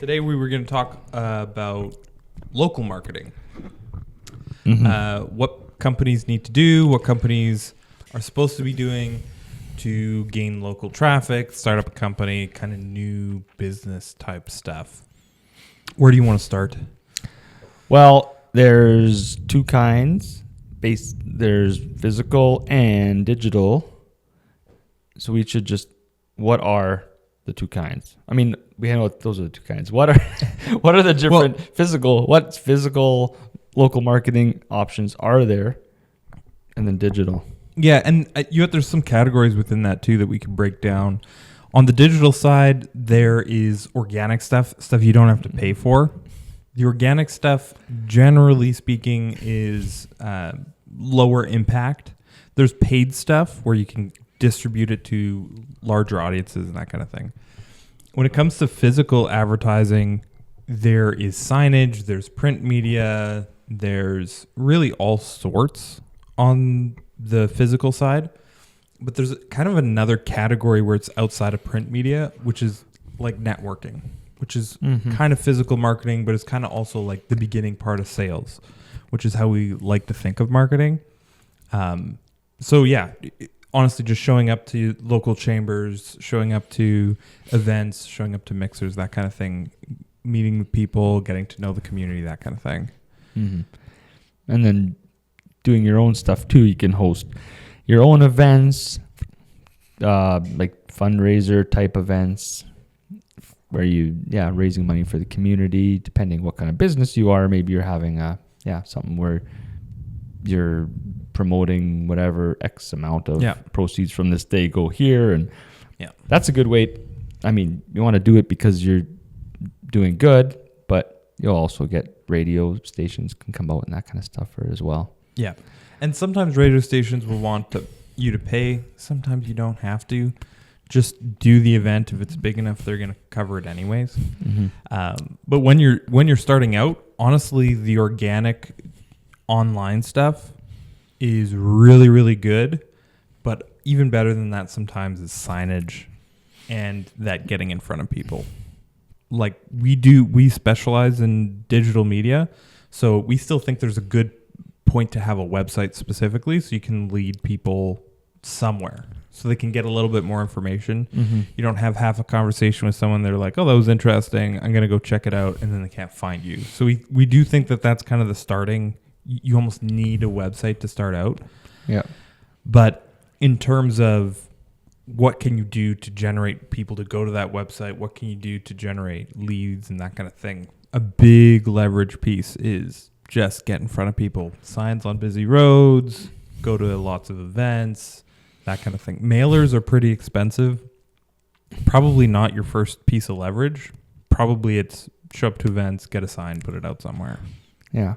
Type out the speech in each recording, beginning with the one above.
Today we were going to talk about local marketing. What companies need to do, what companies are supposed to be doing to gain local traffic, start up a company, kind of new business type stuff. Where do you want to start? Well, there's two kinds. There's physical and digital. So we should just, what are the two kinds? I mean, we know those are the two kinds. What are the different physical local marketing options are there? And then digital. Yeah, and there's some categories within that too that we can break down. On the digital side, there is organic stuff you don't have to pay for. The organic stuff, generally speaking, is lower impact. There's paid stuff where you can distribute it to larger audiences and that kind of thing. When it comes to physical advertising, there is signage, there's print media, there's really all sorts on the physical side. But there's kind of another category where it's outside of print media, which is like networking, which is kind of physical marketing, but it's kind of also like the beginning part of sales, which is how we like to think of marketing. So yeah, honestly, just showing up to local chambers, showing up to events, showing up to mixers, that kind of thing, meeting with people, getting to know the community, that kind of thing. Mm-hmm. And then doing your own stuff too. You can host your own events, like fundraiser type events where raising money for the community, depending what kind of business you are. Maybe you're having something where you're promoting whatever X amount of proceeds from this day go here. And that's a good way. I mean, you want to do it because you're doing good, but you'll also get radio stations can come out and that kind of stuff for it as well. Yeah. And sometimes radio stations will want you to pay. Sometimes you don't have to. Just do the event. If it's big enough, they're going to cover it anyways. Mm-hmm. But when you're starting out, honestly, the organic online stuff is really, really good. But even better than that sometimes is signage and that getting in front of people. Like we specialize in digital media, so we still think there's a good point to have a website specifically so you can lead people somewhere so they can get a little bit more information. Mm-hmm. You don't have half a conversation with someone, they're like, oh, that was interesting, I'm going to go check it out, and then they can't find you. So we do think that that's kind of the starting. You almost need a website to start out. Yeah. But in terms of what can you do to generate people to go to that website, what can you do to generate leads and that kind of thing, a big leverage piece is just get in front of people. Signs on busy roads, go to lots of events, that kind of thing. Mailers are pretty expensive. Probably not your first piece of leverage. Probably it's show up to events, get a sign, put it out somewhere. Yeah.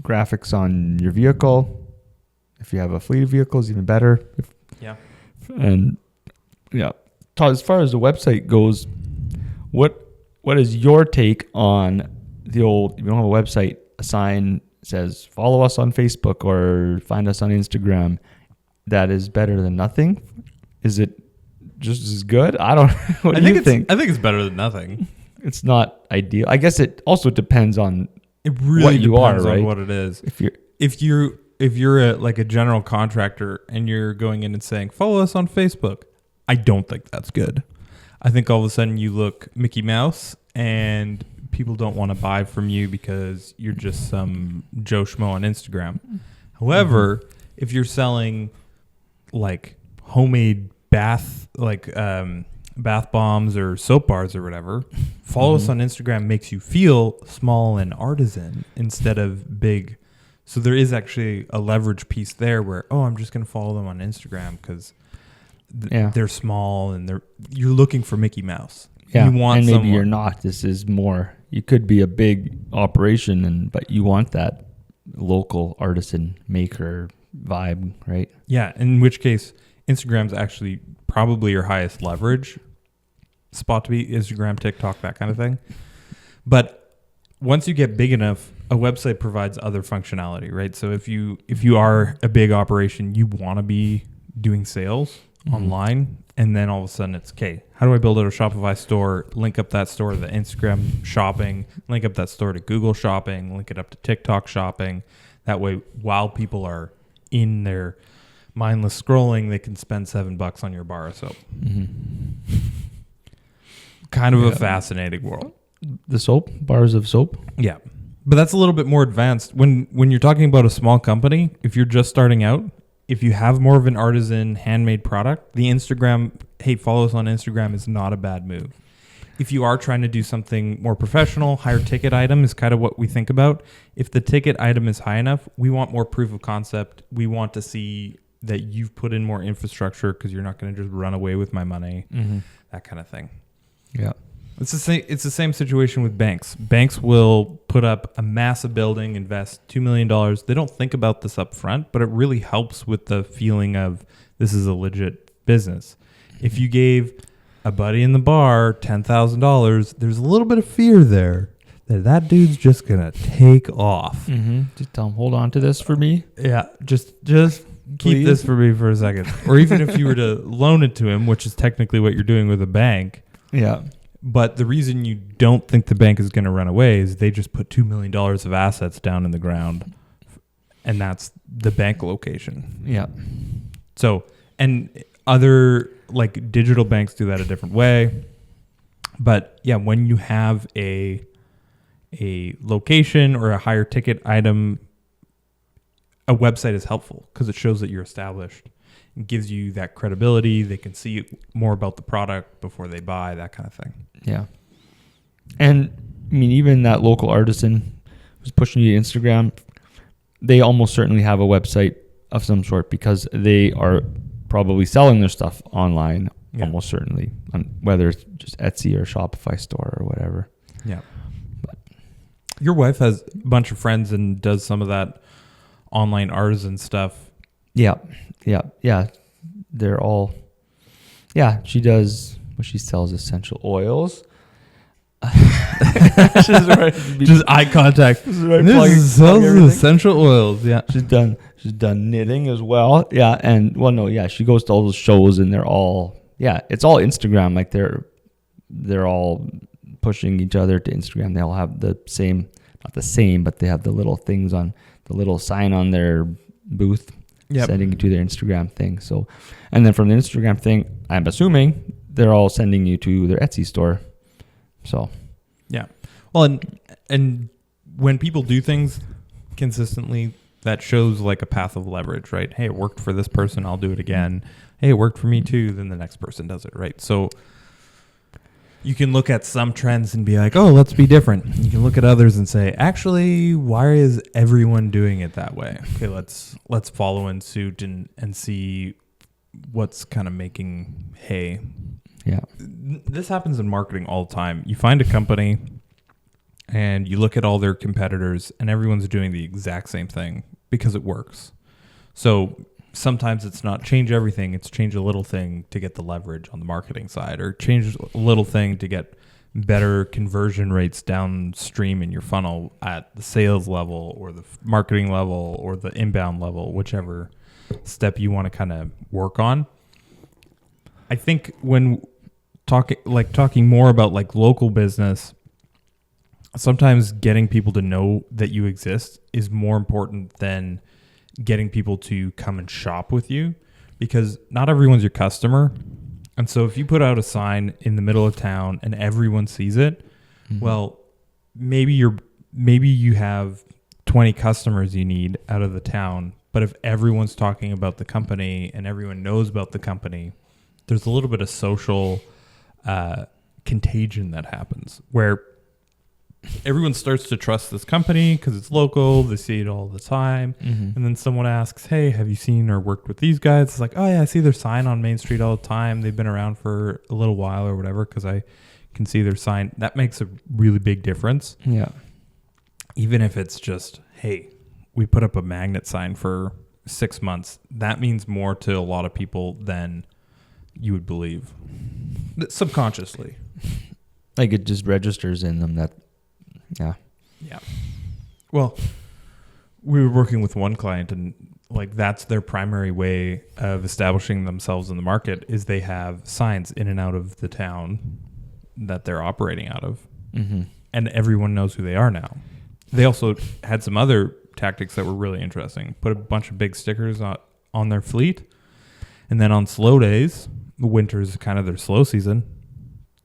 Graphics on your vehicle. If you have a fleet of vehicles, even better. And as far as the website goes, what is your take on the old, if you don't have a website, a sign says follow us on Facebook or find us on Instagram, that is better than nothing? Is it just as good? I don't what do you think? I think it's better than nothing. It's not ideal. I guess it also depends on it really what you depends are, right? On what it is. If you're a general contractor and you're going in and saying follow us on Facebook, I don't think that's good. I think all of a sudden you look Mickey Mouse and people don't want to buy from you because you're just some Joe Schmo on Instagram. However, if you're selling like homemade bath bombs or soap bars or whatever, follow us on Instagram makes you feel small and artisan instead of big. So there is actually a leverage piece there where, I'm just going to follow them on Instagram because they're small and you're looking for Mickey Mouse. Yeah, you want and maybe someone. You're not. This is more. You could be a big operation, but you want that local artisan maker vibe, right? Yeah, in which case Instagram's actually probably your highest leverage spot to be. Instagram, TikTok, that kind of thing. But once you get big enough, a website provides other functionality, right? So if you are a big operation, you want to be doing sales online And then all of a sudden it's, okay, how do I build out a Shopify store, link up that store to the Instagram shopping, link up that store to Google shopping, link it up to TikTok shopping. That way, while people are in their mindless scrolling, they can spend $7 on your bar of soap. Mm-hmm. Kind of a fascinating world. The soap, bars of soap. Yeah. But that's a little bit more advanced. When you're talking about a small company, if you're just starting out, if you have more of an artisan handmade product, the Instagram, hey, follow us on Instagram is not a bad move. If you are trying to do something more professional, higher ticket item is kind of what we think about. If the ticket item is high enough, we want more proof of concept. We want to see that you've put in more infrastructure because you're not going to just run away with my money, that kind of thing. Yeah. It's the same situation with banks. Banks will put up a massive building, invest $2 million. They don't think about this up front, but it really helps with the feeling of this is a legit business. If you gave a buddy in the bar $10,000, there's a little bit of fear there that dude's just going to take off. Mm-hmm. Just tell him, hold on to this for me. Yeah, just keep this for me for a second. Or even if you were to loan it to him, which is technically what you're doing with a bank. Yeah. But the reason you don't think the bank is going to run away is they just put $2 million of assets down in the ground, and that's the bank location. Yeah. So, and other like digital banks do that a different way. But yeah, when you have a location or a higher ticket item, a website is helpful because it shows that you're established. It gives you that credibility. They can see more about the product before they buy, that kind of thing. Yeah. And I mean, even that local artisan who's pushing you to Instagram, they almost certainly have a website of some sort because they are probably selling their stuff online, almost certainly, whether it's just Etsy or Shopify store or whatever. Yeah. But your wife has a bunch of friends and does some of that online artisan stuff. Yeah. They're all, she does, she sells essential oils. Just eye contact. This sells essential oils. Yeah. She's done knitting as well. Yeah. And she goes to all those shows and they're all, it's all Instagram. Like they're all pushing each other to Instagram. They all have the same, not the same, but they have the little things on the little sign on their booth. Sending you to their Instagram thing. So, and then from the Instagram thing, I'm assuming they're all sending you to their Etsy store. So, yeah. Well, and when people do things consistently, that shows like a path of leverage, right? Hey, it worked for this person. I'll do it again. Hey, it worked for me too. Then the next person does it, right? So you can look at some trends and be like, oh, let's be different. You can look at others and say, actually, why is everyone doing it that way? Okay, let's follow in suit and see what's kind of making hay. Yeah. This happens in marketing all the time. You find a company and you look at all their competitors and everyone's doing the exact same thing because it works. So sometimes it's not change everything, it's change a little thing to get the leverage on the marketing side, or change a little thing to get better conversion rates downstream in your funnel at the sales level or the marketing level or the inbound level, whichever step you want to kind of work on. I think when talking more about like local business, sometimes getting people to know that you exist is more important than getting people to come and shop with you, because not everyone's your customer. And so if you put out a sign in the middle of town and everyone sees it, well, maybe you have 20 customers you need out of the town, but if everyone's talking about the company and everyone knows about the company, there's a little bit of social contagion that happens where everyone starts to trust this company because it's local. They see it all the time. And then someone asks, hey, have you seen or worked with these guys? It's like, oh, yeah, I see their sign on Main Street all the time. They've been around for a little while or whatever because I can see their sign. That makes a really big difference. Yeah. Even if it's just, hey, we put up a magnet sign for 6 months. That means more to a lot of people than you would believe. Subconsciously. Like it just registers in them that. Yeah. Yeah. Well, We were working with one client, and like that's their primary way of establishing themselves in the market is they have signs in and out of the town that they're operating out of, and everyone knows who they are now. They also had some other tactics that were really interesting. Put a bunch of big stickers on their fleet, and then on slow days, the winter's kind of their slow season,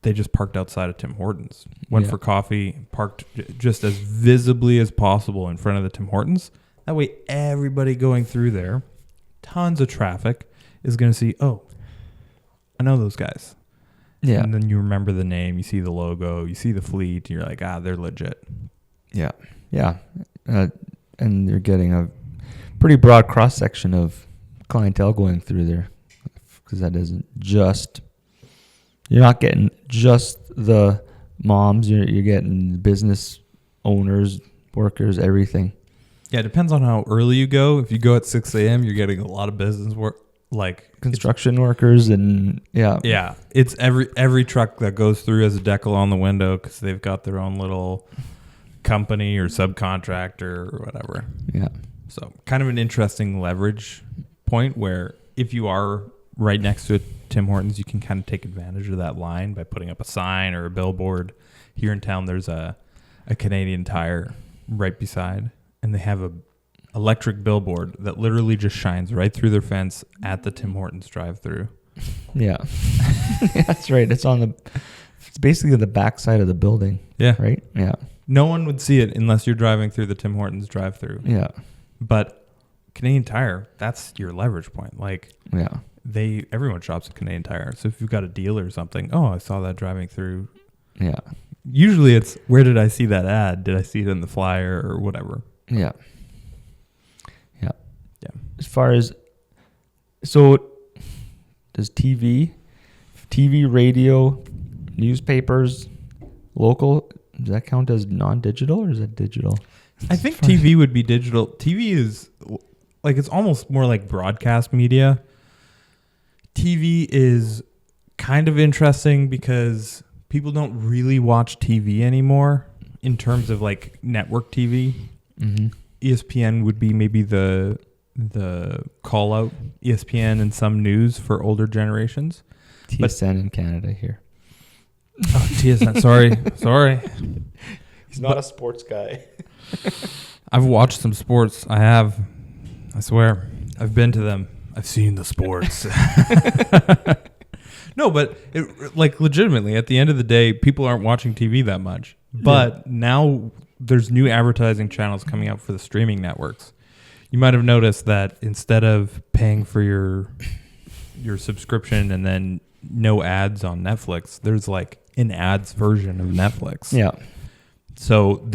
they just parked outside of Tim Hortons, went for coffee, parked just as visibly as possible in front of the Tim Hortons. That way, everybody going through there, tons of traffic, is going to see, oh, I know those guys. Yeah. And then you remember the name, you see the logo, you see the fleet, and you're like, they're legit. Yeah. Yeah. And you're getting a pretty broad cross-section of clientele going through there, because that isn't just, you're not getting just the moms, you're getting business owners, workers, everything. Yeah, it depends on how early you go. If you go at 6 a.m., you're getting a lot of business work, like construction workers, and yeah, it's every truck that goes through has a decal on the window because they've got their own little company or subcontractor or whatever. Yeah. So kind of an interesting leverage point where if you are right next to a Tim Hortons, you can kind of take advantage of that line by putting up a sign or a billboard. Here in town, there's a Canadian Tire right beside, and they have a electric billboard that literally just shines right through their fence at the Tim Hortons drive-through. Yeah. That's right. It's basically the back side of the building. Yeah. Right? Yeah. No one would see it unless you're driving through the Tim Hortons drive-through. Yeah. But Canadian Tire, that's your leverage point. Like, yeah, everyone shops at Canadian Tire. So if you've got a deal or something, I saw that driving through. Yeah. Usually it's, where did I see that ad? Did I see it in the flyer or whatever? Yeah. Yeah. Yeah. As far as, so does TV, radio, newspapers, local, does that count as non-digital or is it digital? I think TV would be digital. TV is like, it's almost more like broadcast media. TV is kind of interesting because people don't really watch TV anymore in terms of like network TV. Mm-hmm. ESPN would be maybe the call out, ESPN and some news for older generations. TSN in Canada here. Oh, TSN. Sorry. He's not a sports guy. I've watched some sports. I have. I swear. I've been to them. I've seen the sports. No, but like legitimately, at the end of the day, people aren't watching TV that much. But now there's new advertising channels coming out for the streaming networks. You might have noticed that instead of paying for your subscription and then no ads on Netflix, there's like an ads version of Netflix. Yeah. So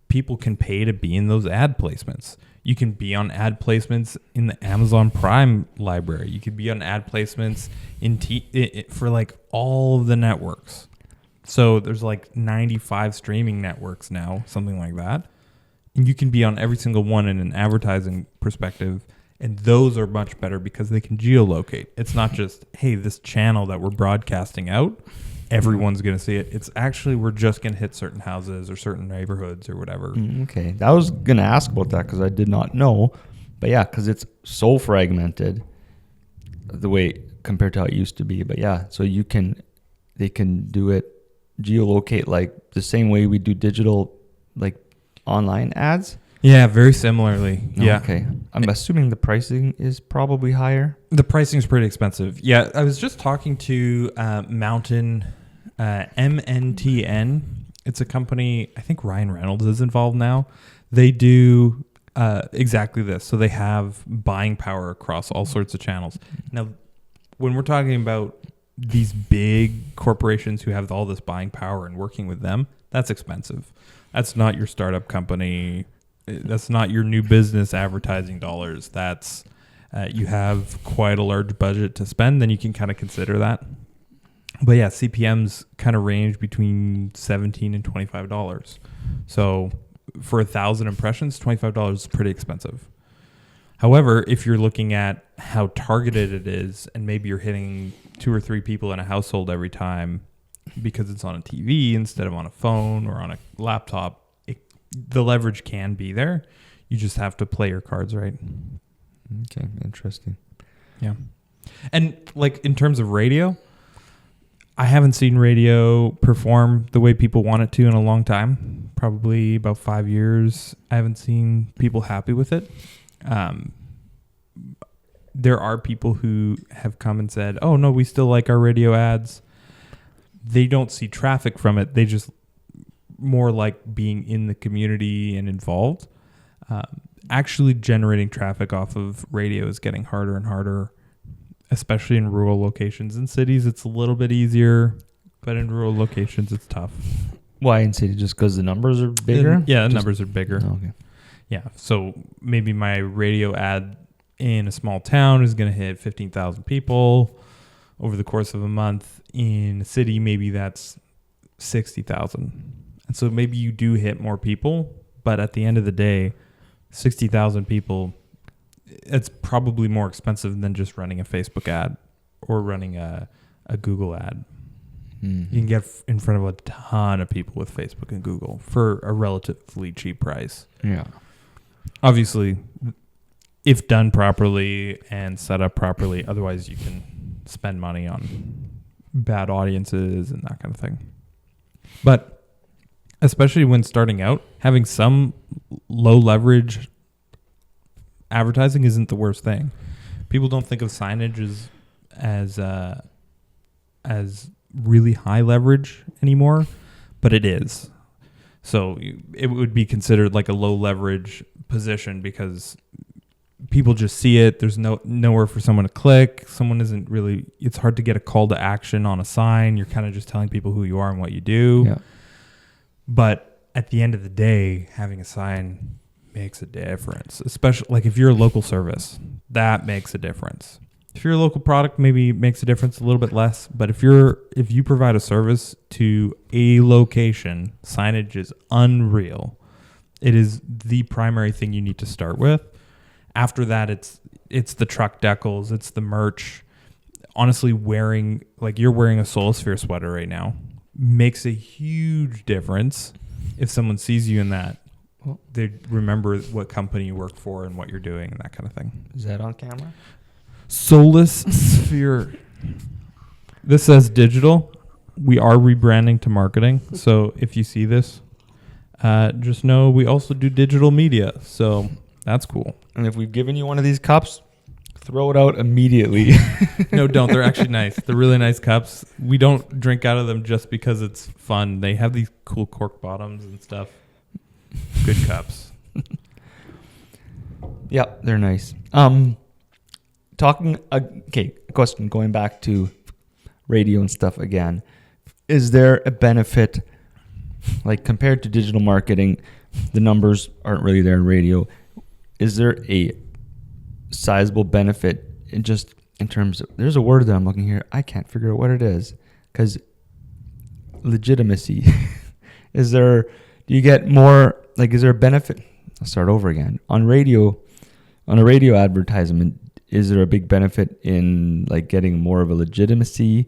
people can pay to be in those ad placements. You can be on ad placements in the Amazon Prime library. You could be on ad placements for like all of the networks. So there's like 95 streaming networks now, something like that. And you can be on every single one in an advertising perspective. And those are much better because they can geolocate. It's not just, hey, this channel that we're broadcasting out, everyone's going to see it. It's actually, we're just going to hit certain houses or certain neighborhoods or whatever. Okay. I was going to ask about that because I did not know. But yeah, because it's so fragmented the way compared to how it used to be. But yeah, so they can do it, geolocate like the same way we do digital, like online ads. Yeah, very similarly. Yeah. Okay. I'm assuming the pricing is probably higher. The pricing is pretty expensive. Yeah, I was just talking to Mountain MNTN. It's a company, I think Ryan Reynolds is involved now. They do exactly this. So they have buying power across all sorts of channels. Now, when we're talking about these big corporations who have all this buying power and working with them, that's expensive. That's not your startup company. That's not your new business advertising dollars. That's you have quite a large budget to spend, then you can kind of consider that. But yeah, CPMs kind of range between $17 and $25. So for 1,000 impressions, $25 is pretty expensive. However, if you're looking at how targeted it is, and maybe you're hitting 2 or 3 people in a household every time because it's on a TV instead of on a phone or on a laptop, the leverage can be there. You just have to play your cards right. Okay, interesting. Yeah. And like in terms of radio, I haven't seen radio perform the way people want it to in a long time. Probably about 5 years. I haven't seen people happy with it. There are people who have come and said, oh, no, we still like our radio ads. They don't see traffic from it. They just more like being in the community and involved. Actually generating traffic off of radio is getting harder and harder, especially in rural locations. In cities, it's a little bit easier, but in rural locations, it's tough. Why in city? Just because the numbers are bigger? The numbers are bigger. Oh, okay. Yeah, so maybe my radio ad in a small town is going to hit 15,000 people over the course of a month. In a city, maybe that's 60,000. And so maybe you do hit more people, but at the end of the day, 60,000 people, it's probably more expensive than just running a Facebook ad or running a Google ad. You can get in front of a ton of people with Facebook and Google for a relatively cheap price. Yeah. Obviously, if done properly and set up properly, otherwise you can spend money on bad audiences and that kind of thing. But especially when starting out, having some low leverage advertising isn't the worst thing. People don't think of signage as really high leverage anymore, but it is. So it would be considered like a low leverage position because people just see it. There's nowhere for someone to click. It's hard to get a call to action on a sign. You're kind of just telling people who you are and what you do. Yeah. But at the end of the day, having a sign makes a difference, especially like if you're a local service, that makes a difference. If you're a local product, maybe it makes a difference a little bit less. But if you provide a service to a location, signage is unreal. It is the primary thing you need to start with. After that, it's the truck decals, it's the merch. Honestly, you're wearing a Solis sweater right now makes a huge difference. If someone sees you in that, they remember what company you work for and what you're doing and that kind of thing. Is that on camera? Solis Sphere. This says digital. We are rebranding to marketing. So if you see this, just know we also do digital media. So that's cool. And if we've given you one of these cups, throw it out immediately. No, don't. They're actually nice. They're really nice cups. We don't drink out of them just because it's fun. They have these cool cork bottoms and stuff. Good cups. Yeah, they're nice. Question going back to radio and stuff again. Is there a benefit, like compared to digital marketing, the numbers aren't really there in radio. Is there a sizable benefit in terms of, there's a word that I'm looking here. I can't figure out what it is because legitimacy. Do you get more, like, is there a benefit? I'll start over again. On a radio advertisement, is there a big benefit in like getting more of a legitimacy?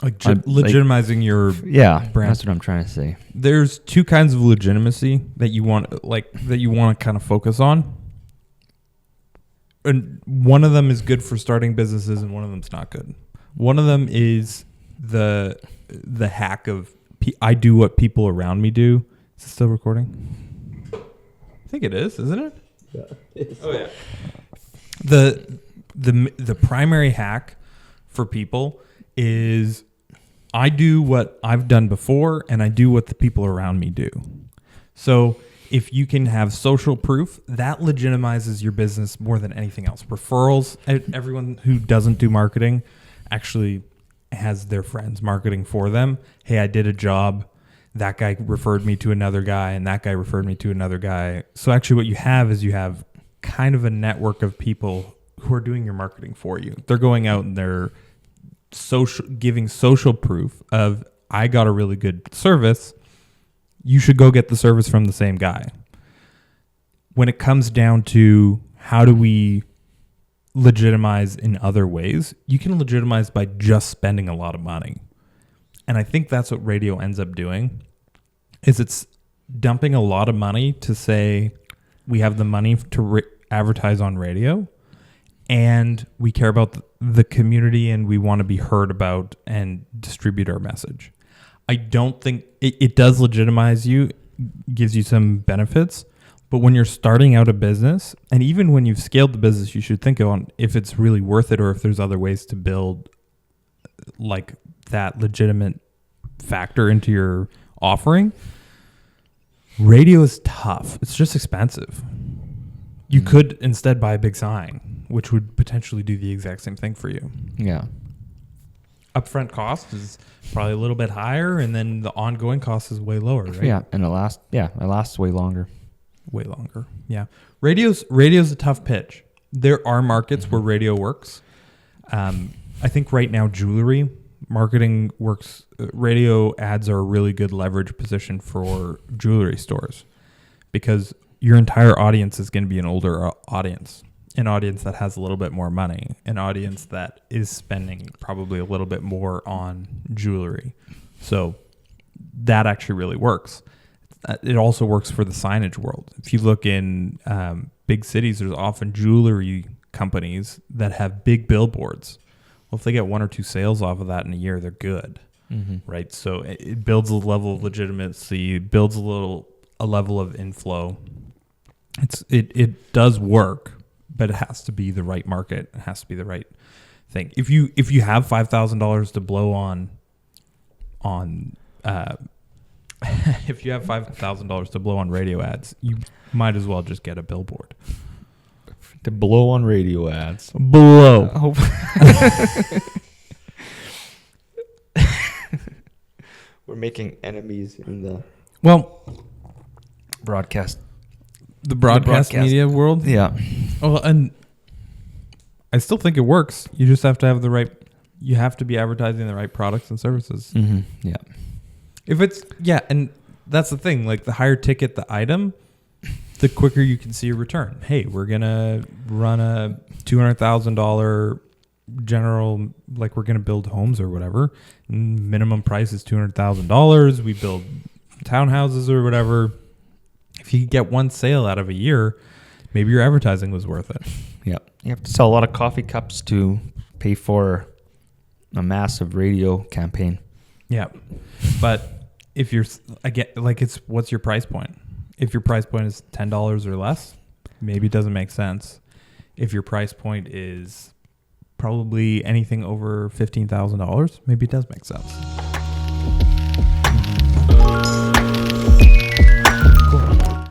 Legitimizing your brand. That's what I'm trying to say. There's two kinds of legitimacy that you want to kind of focus on. And one of them is good for starting businesses and one of them's not good. One of them is the hack of I do what people around me do. Is it still recording? I think it is, isn't it? Yeah. It is. Oh yeah. The primary hack for people is I do what I've done before and I do what the people around me do. So if you can have social proof, that legitimizes your business more than anything else. Referrals, everyone who doesn't do marketing actually has their friends marketing for them. Hey, I did a job. That guy referred me to another guy and that guy referred me to another guy. So actually what you have kind of a network of people who are doing your marketing for you. They're going out and they're giving social proof of I got a really good service. You should go get the service from the same guy. When it comes down to how do we legitimize in other ways, you can legitimize by just spending a lot of money. And I think that's what radio ends up doing, is it's dumping a lot of money to say, we have the money to advertise on radio, and we care about the community, and we want to be heard about and distribute our message. I don't think it does legitimize you, gives you some benefits, but when you're starting out a business, and even when you've scaled the business, you should think on if it's really worth it or if there's other ways to build like that legitimate factor into your offering. Radio is tough. It's just expensive. You could instead buy a big sign, which would potentially do the exact same thing for you. Yeah. Upfront cost is probably a little bit higher, and then the ongoing cost is way lower, right? Yeah, and it lasts way longer. Way longer. Yeah. Radio's a tough pitch. There are markets where radio works. I think right now jewelry marketing works. Radio ads are a really good leverage position for jewelry stores because your entire audience is going to be an older audience, an audience that has a little bit more money, an audience that is spending probably a little bit more on jewelry. So that actually really works. It also works for the signage world. If you look in big cities, there's often jewelry companies that have big billboards. Well, if they get 1 or 2 sales off of that in a year, they're good, right? So it builds a level of legitimacy, builds a level of inflow. It does work, but it has to be the right market. It has to be the right thing. If you have $5,000 to blow on if you have $5,000 to blow on radio ads, you might as well just get a billboard. To blow on radio ads. Blow. We're making enemies in the broadcast. The broadcast media world? Yeah. Well, and I still think it works. You just have to have you have to be advertising the right products and services. Mm-hmm. Yeah. And that's the thing, like the higher ticket the item, the quicker you can see a return. Hey, we're going to run a $200,000 general, like we're going to build homes or whatever. Minimum price is $200,000. We build townhouses or whatever. If you get one sale out of a year, maybe your advertising was worth it. Yeah. You have to sell a lot of coffee cups to pay for a massive radio campaign. Yeah. But if you're, again, like what's your price point? If your price point is $10 or less, maybe it doesn't make sense. If your price point is probably anything over $15,000, maybe it does make sense.